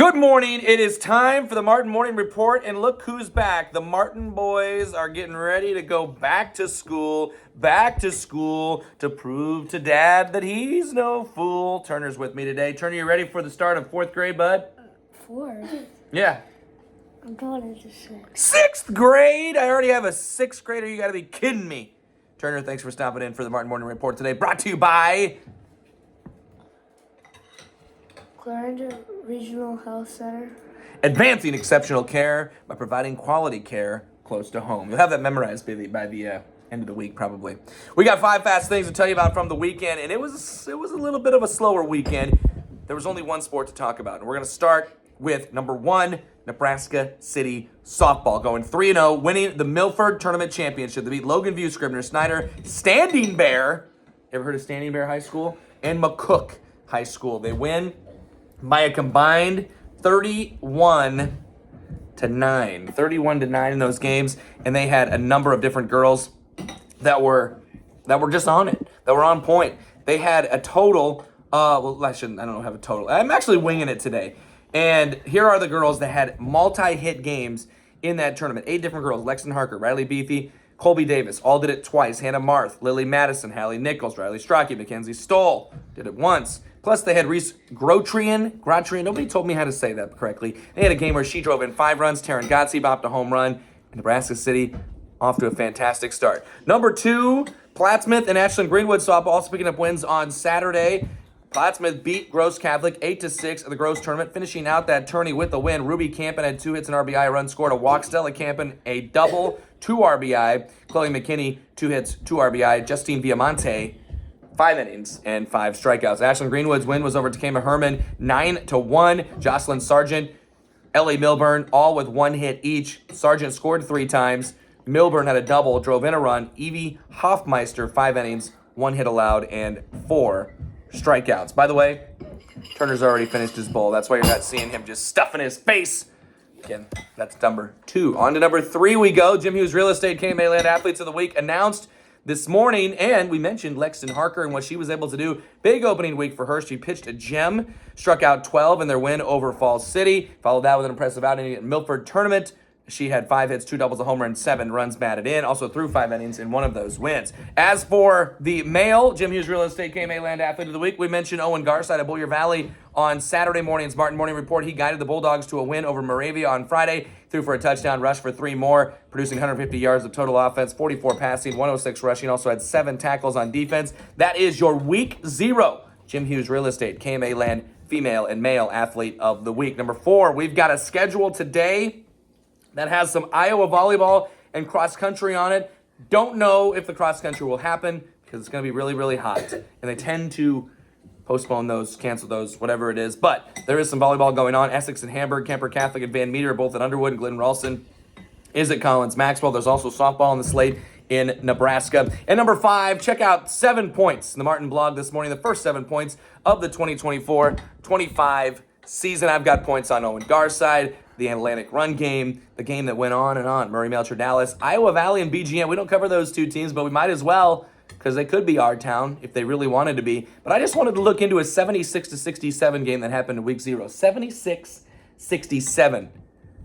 Good morning. It is time for the Martin Morning Report, and look who's back. The Martin boys are getting ready to go back to school to prove to Dad that he's no fool. Turner's with me today. Turner, you ready for the start of fourth grade, bud? Fourth? Yeah. I'm going into sixth. Sixth grade? I already have a sixth grader. You got to be kidding me. Turner, thanks for stopping in for the Martin Morning Report today. Brought to you by Clarendon Regional Health Center. Advancing exceptional care by providing quality care close to home. You'll have that memorized by the end of the week, probably. We got 5 fast things to tell you about from the weekend, and it was a little bit of a slower weekend. There was only one sport to talk about, and we're going to start with number 1, Nebraska City softball, going 3-0, winning the Milford Tournament Championship. They beat Logan View, Scribner, Snyder, Standing Bear. Ever heard of Standing Bear High School? And McCook High School. They win by a combined 31-9. 31-9 in those games, and they had a number of different girls that were just on it, that were on point. They had a total, I don't have a total. I'm actually winging it today. And here are the girls that had multi-hit games in that tournament. 8 different girls: Lexington Harker, Riley Beefy, Colby Davis, all did it twice. Hannah Marth, Lily Madison, Hallie Nichols, Riley Strachey, Mackenzie Stoll did it once. Plus, they had Reese Grotrian. Nobody told me how to say that correctly. They had a game where she drove in 5 runs. Taryn Gotze bopped a home run. And Nebraska City off to a fantastic start. Number 2, Plattsmouth and Ashland Greenwood softball also picking up wins on Saturday. Plattsmouth beat Gross Catholic 8-6 at the Gross tournament, finishing out that tourney with the win. Ruby Campen had 2 hits and RBI, a run scored, a walk. Stella Campen, a double, 2 RBI. Chloe McKinney, 2 hits, 2 RBI. Justine Viamonte, 5 innings and 5 strikeouts. Ashland Greenwood's win was over KMA Herman, 9-1. Jocelyn Sargent, Ellie Milburn, all with 1 hit each. Sargent scored 3 times. Milburn had a double, drove in a run. Evie Hoffmeister, 5 innings, 1 hit allowed, and 4 strikeouts. By the way, Turner's already finished his bowl. That's why you're not seeing him just stuffing his face. Again, that's number 2. On to number 3 we go. Jim Hughes Real Estate KMA Land Athletes of the Week announced this morning, and we mentioned Lexington Harker and what she was able to do. Big opening week for her. She pitched a gem, struck out 12 in their win over Falls City. Followed that with an impressive outing at Milford Tournament. She had 5 hits, 2 doubles, a home run, 7 runs batted in. Also threw 5 innings in one of those wins. As for the male Jim Hughes Real Estate KMA Land Athlete of the Week, we mentioned Owen Garside of Boyer Valley on Saturday morning's Martin Morning Report. He guided the Bulldogs to a win over Moravia on Friday. Threw for a touchdown, rushed for 3 more, producing 150 yards of total offense, 44 passing, 106 rushing. Also had 7 tackles on defense. That is your Week 0 Jim Hughes Real Estate KMA Land Female and Male Athlete of the Week. Number 4, we've got a schedule today that has some Iowa volleyball and cross country on it. Don't know if the cross country will happen because it's going to be really, really hot. And they tend to postpone those, cancel those, whatever it is. But there is some volleyball going on. Essex and Hamburg, Kemper Catholic and Van Meter are both at Underwood, and Glenn Ralston is at Collins Maxwell. There's also softball on the slate in Nebraska. And number 5, check out 7 points in the Martin blog this morning. The first 7 points of the 2024-25 season. I've got points on Owen Garside, the Atlantic run game, the game that went on and on. Murray Melcher Dallas, Iowa Valley, and BGM. We don't cover those 2 teams, but we might as well because they could be our town if they really wanted to be. But I just wanted to look into a 76-67 game that happened in Week 0. 76-67.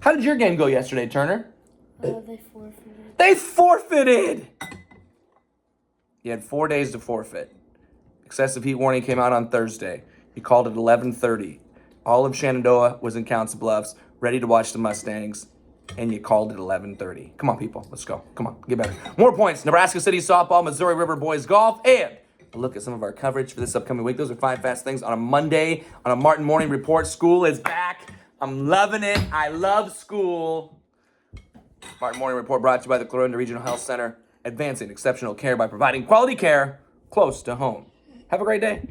How did your game go yesterday, Turner? They forfeited. They forfeited! You had 4 days to forfeit. Excessive heat warning came out on Thursday. You called it 11:30. All of Shenandoah was in Council Bluffs, ready to watch the Mustangs, and you called it 11:30. Come on, people. Let's go. Come on. Get better. More points. Nebraska City softball, Missouri River boys golf, and a look at some of our coverage for this upcoming week. Those are 5 fast things on a Monday on a Martin Morning Report. School is back. I'm loving it. I love school. Martin Morning Report brought to you by the Clarendon Regional Health Center, advancing exceptional care by providing quality care close to home. Have a great day.